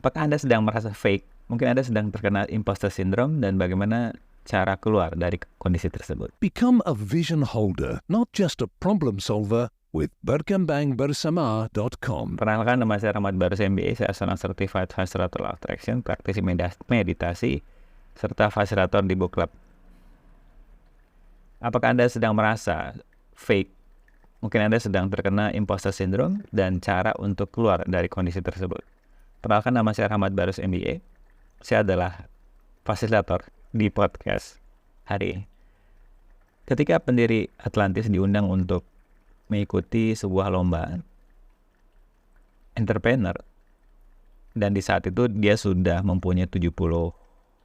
Apakah Anda sedang merasa fake? Mungkin Anda sedang terkena imposter syndrome dan bagaimana cara keluar dari kondisi tersebut. Become a vision holder, not just a problem solver with berkembangbersama.com. Perkenalkan, nama saya Rahmat Barus MBA. Saya seorang Certified Facilitator of Action, praktisi meditasi, serta fasilitator di Book Club. Apakah Anda sedang merasa fake? Mungkin Anda sedang terkena imposter syndrome dan cara untuk keluar dari kondisi tersebut. Perkenalkan, nama saya Rahmat Barus MBA. Saya adalah fasilitator di podcast hari ini. Ketika pendiri Atlantis diundang untuk mengikuti sebuah lomba entrepreneur, dan di saat itu dia sudah mempunyai 70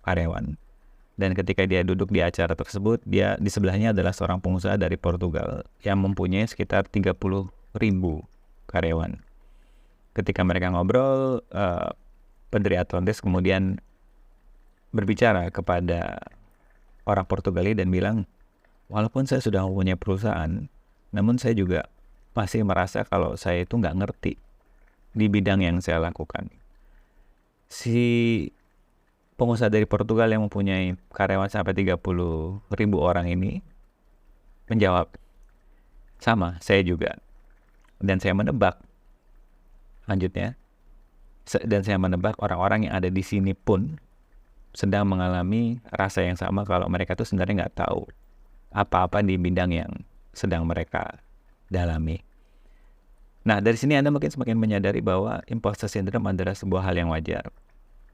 karyawan. Dan ketika dia duduk di acara tersebut, dia di sebelahnya adalah seorang pengusaha dari Portugal yang mempunyai sekitar 30.000 karyawan. Ketika mereka ngobrol, pendiri Atlantis kemudian berbicara kepada orang Portugali dan bilang, walaupun saya sudah mempunyai perusahaan, namun saya juga masih merasa kalau saya itu nggak ngerti di bidang yang saya lakukan. Si pengusaha dari Portugal yang mempunyai karyawan sampai 30.000 orang ini menjawab, sama, saya juga. Dan saya menebak, lanjutnya, dan saya menebak orang-orang yang ada di sini pun sedang mengalami rasa yang sama kalau mereka tuh sebenarnya nggak tahu apa-apa di bidang yang sedang mereka dalami. Nah, dari sini Anda mungkin semakin menyadari bahwa imposter syndrome adalah sebuah hal yang wajar.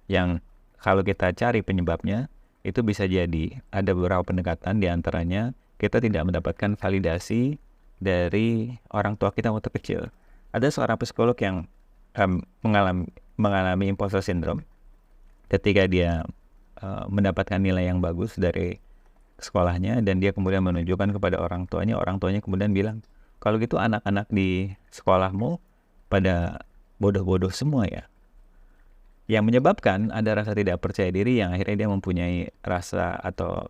Yang kalau kita cari penyebabnya, itu bisa jadi ada beberapa pendekatan, di antaranya kita tidak mendapatkan validasi dari orang tua kita waktu kecil. Ada seorang psikolog yang mengalami imposter syndrome ketika dia mendapatkan nilai yang bagus dari sekolahnya, dan dia kemudian menunjukkan kepada orang tuanya kemudian bilang, kalau gitu anak-anak di sekolahmu pada bodoh-bodoh semua ya. Yang menyebabkan ada rasa tidak percaya diri yang akhirnya dia mempunyai rasa atau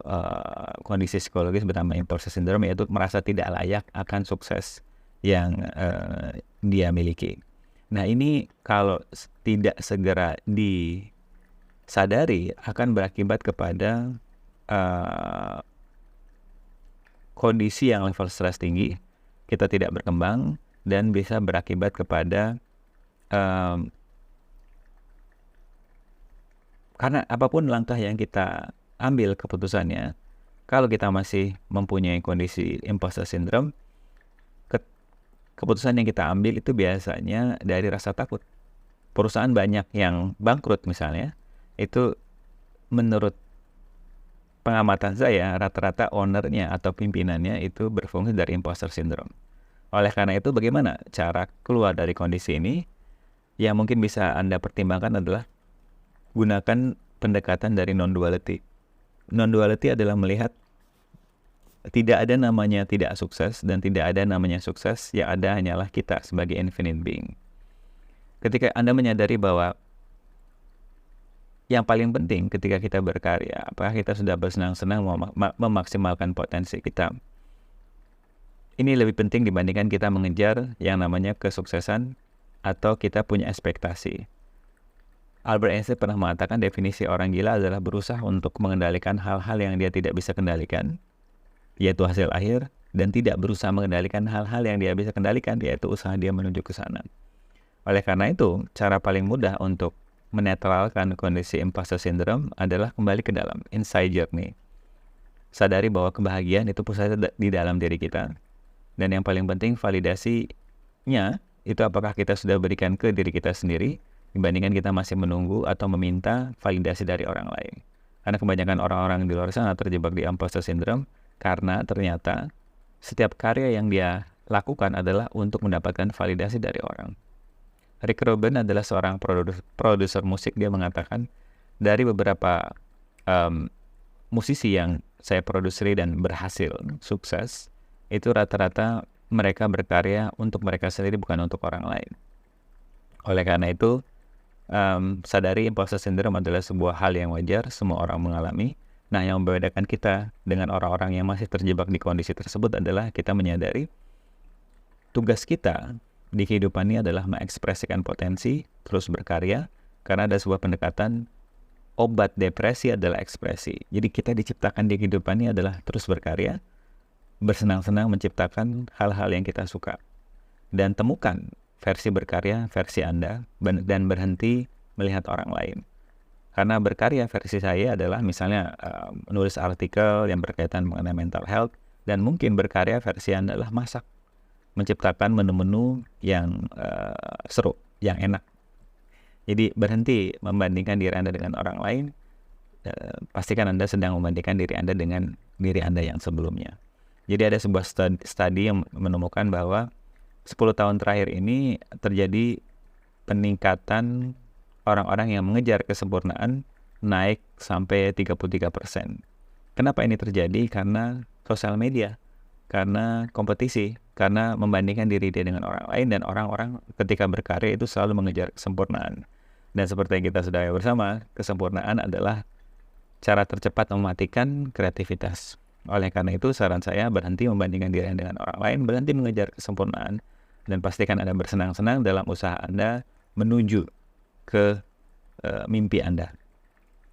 kondisi psikologis bernama imposter syndrome, yaitu merasa tidak layak akan sukses yang dia miliki. Nah, ini kalau tidak segera disadari akan berakibat kepada kondisi yang level stres tinggi, kita tidak berkembang, dan bisa berakibat kepada karena apapun langkah yang kita ambil keputusannya, kalau kita masih mempunyai kondisi imposter syndrome, keputusan yang kita ambil itu biasanya dari rasa takut. Perusahaan banyak yang bangkrut misalnya, itu menurut pengamatan saya, rata-rata ownernya atau pimpinannya itu berfungsi dari imposter syndrome. Oleh karena itu, bagaimana cara keluar dari kondisi ini? Yang mungkin bisa Anda pertimbangkan adalah gunakan pendekatan dari non-duality. Non-duality adalah melihat tidak ada namanya tidak sukses dan tidak ada namanya sukses, yang ada hanyalah kita sebagai infinite being. Ketika Anda menyadari bahwa yang paling penting ketika kita berkarya, apakah kita sudah bersenang-senang memaksimalkan potensi kita. Ini lebih penting dibandingkan kita mengejar yang namanya kesuksesan atau kita punya ekspektasi. Albert Einstein pernah mengatakan definisi orang gila adalah berusaha untuk mengendalikan hal-hal yang dia tidak bisa kendalikan, yaitu hasil akhir, dan tidak berusaha mengendalikan hal-hal yang dia bisa kendalikan, yaitu usaha dia menuju ke sana. Oleh karena itu, cara paling mudah untuk menetralkan kondisi imposter syndrome adalah kembali ke dalam inside journey. Sadari bahwa kebahagiaan itu pusatnya di dalam diri kita. Dan yang paling penting, validasinya itu apakah kita sudah berikan ke diri kita sendiri dibandingkan kita masih menunggu atau meminta validasi dari orang lain. Karena kebanyakan orang-orang di luar sana terjebak di imposter syndrome karena ternyata setiap karya yang dia lakukan adalah untuk mendapatkan validasi dari orang. Rick Rubin adalah seorang produser musik. Dia mengatakan, dari beberapa musisi yang saya produseri dan berhasil sukses, itu rata-rata mereka berkarya untuk mereka sendiri, bukan untuk orang lain. Oleh karena itu, sadari imposter syndrome adalah sebuah hal yang wajar, semua orang mengalami. Nah, yang membedakan kita dengan orang-orang yang masih terjebak di kondisi tersebut adalah kita menyadari tugas kita di kehidupan ini adalah mengekspresikan potensi, terus berkarya, Karena ada sebuah pendekatan obat depresi adalah ekspresi. Jadi kita diciptakan di kehidupan ini adalah terus berkarya, bersenang-senang menciptakan hal-hal yang kita suka. Dan temukan versi berkarya, versi Anda, dan berhenti melihat orang lain. Karena berkarya versi saya adalah misalnya menulis artikel yang berkaitan mengenai mental health, dan mungkin berkarya versi Anda adalah masak, menciptakan menu-menu yang seru, yang enak. Jadi berhenti membandingkan diri Anda dengan orang lain. Pastikan Anda sedang membandingkan diri Anda dengan diri Anda yang sebelumnya. Jadi ada sebuah studi yang menemukan bahwa 10 tahun terakhir ini terjadi peningkatan orang-orang yang mengejar kesempurnaan naik sampai 33%. Kenapa ini terjadi? Karena sosial media, karena kompetisi, karena membandingkan diri dia dengan orang lain, dan orang-orang ketika berkarya itu selalu mengejar kesempurnaan. Dan seperti yang kita sudah bersama, kesempurnaan adalah cara tercepat mematikan kreativitas. Oleh karena itu, saran saya berhenti membandingkan diri Anda dengan orang lain, berhenti mengejar kesempurnaan, dan pastikan Anda bersenang-senang dalam usaha Anda menuju ke mimpi Anda.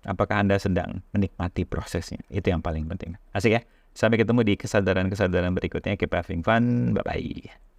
Apakah Anda sedang menikmati prosesnya? Itu yang paling penting. Asik ya? Sampai ketemu di kesadaran-kesadaran berikutnya. Keep having fun. Bye-bye.